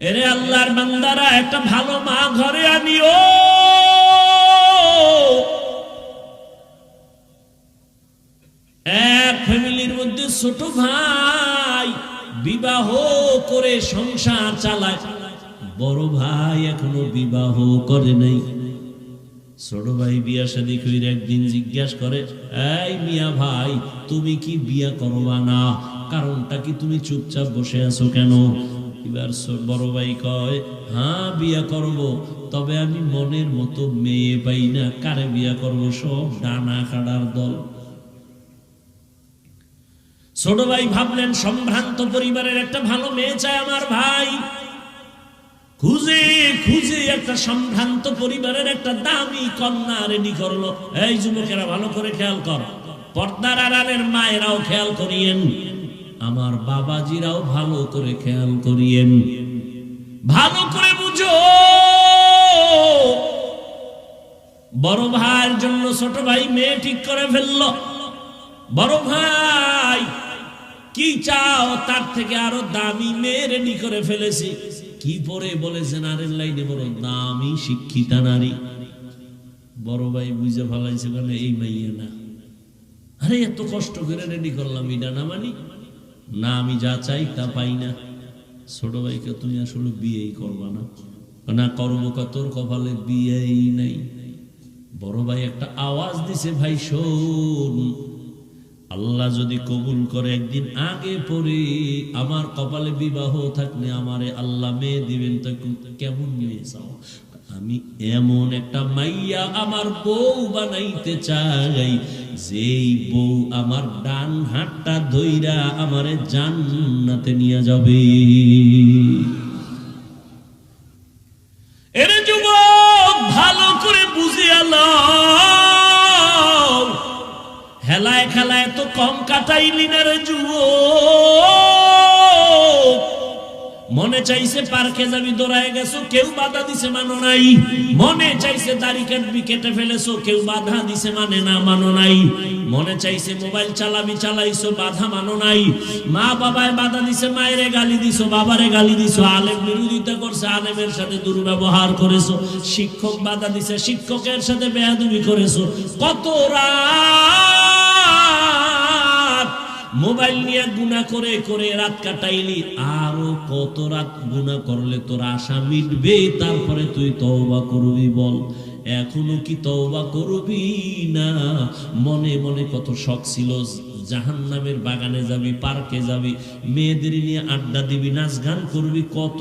এরে আল্লাহর বান্দারা, একটা ভালো মা ঘরে আনিও। এক ফ্যামিলির মধ্যে ছোট ভাই বিবাহ করে সংসার চালায়, বড় ভাই এখনো বিবাহ করে নাই। ছোট ভাই বিয়া শাদী কইরা একদিন জিজ্ঞাসা করে, এই মিয়া ভাই, তুমি কি বিয়া করবা না? কারণটা কি? তুমি চুপচাপ বসে আছো কেন? এবার বড় ভাই কয়, হ্যাঁ বিয়া করব, তবে আমি মনের মতো মেয়ে পাই না। কারে বিয়া করব? সব ডানা কাটার দল। ছোট ভাই ভাবলেন, সম্ভ্রান্ত পরিবারের একটা ভালো মেয়ে চাই আমার ভাই। খুঁজে খুঁজে একটা সম্ভ্রান্ত পরিবারের একটা দামি কন্যা রেডি করলো। এই যুবকেরা ভালো করে খেয়াল কর, পর্দার আড়ালের মায়েরাও খেয়াল করিয়েন, আমার বাবাজিরাও ভালো করে খেয়াল করিয়েন, ভালো করে বুঝো। বড় ভাইয়ের জন্য ছোট ভাই মেয়ে ঠিক করে ফেললো। বড় ভাই, কি চাও? তার থেকে আরো দামি মেয়ে রেডি করে ফেলেছি। কি পরে? বলেছে নারীর লাইনে বড় দামি শিক্ষিতা নারী। বড় ভাই বুঝে ফেলাইছে, বলে এই মাইয়া না। আরে এত কষ্ট করে রেডি করলাম, এটা না মানি না, আমি যা চাই তা পাই না। ছোট ভাইকে, তুমি আসলে বিয়েই করবা না? না করবো, তোর কপালে বিয়েই নাই। বড় ভাই একটা আওয়াজ দিছে, ভাই শোন, আল্লাহ যদি কবুল করে একদিন আগে পরে আমার কপালে বিবাহ থাকলে আমারে আল্লাহ মেয়ে দিবেন, তো কেমন মেয়ে চাও? আমি এমন একটা মাইয়া আমার বউ বানাইতে চাই, যেই বউ আমার ডান হাতটা ধইরা আমারে জান্নাতে নিয়ে যাবে। এর যুবক, ভালো করে বুঝিয়া লও, হেলায় খেলায় তো কম কাটাইলি না রে যুবক। মনে চাইছে পার্কে যাবি, দৌড়ায় গেছো, কেউ বাধা দিছে, মানো নাই। মনে চাইছে দাড়ি কাটবি, কেটে ফেলেছো, কেউ বাধা দিছে, মানে না, মানো নাই। মনে চাইছে মোবাইল চালাবি, চালাইছো, বাধা মানো নাই। মা বাবায় বাধা দিছে, মায়েরে গালি দিছো, বাবারে গালি দিছো। আলেম বিরোধিতা করছে, আলেমের সাথে দুর্ব্যবহার করেছো। শিক্ষক বাধা দিছে, শিক্ষকের সাথে বেয়াদবি করেছো। কত রাত মোবাইল নিয়ে গুনাহ করে করে রাত কাটাইলি। আরো কত রাত গুনাহ করলে তোর আশা মিটবে? তারপরে তুই তওবা করবি? বল, এখনো কি তওবা করবি না? মনে মনে কত শখ ছিল, জাহান্নামের বাগানে যাবি, পার্কে যাবি, মেয়েদের নিয়ে আড্ডা দিবি, নাচ গান করবি, কত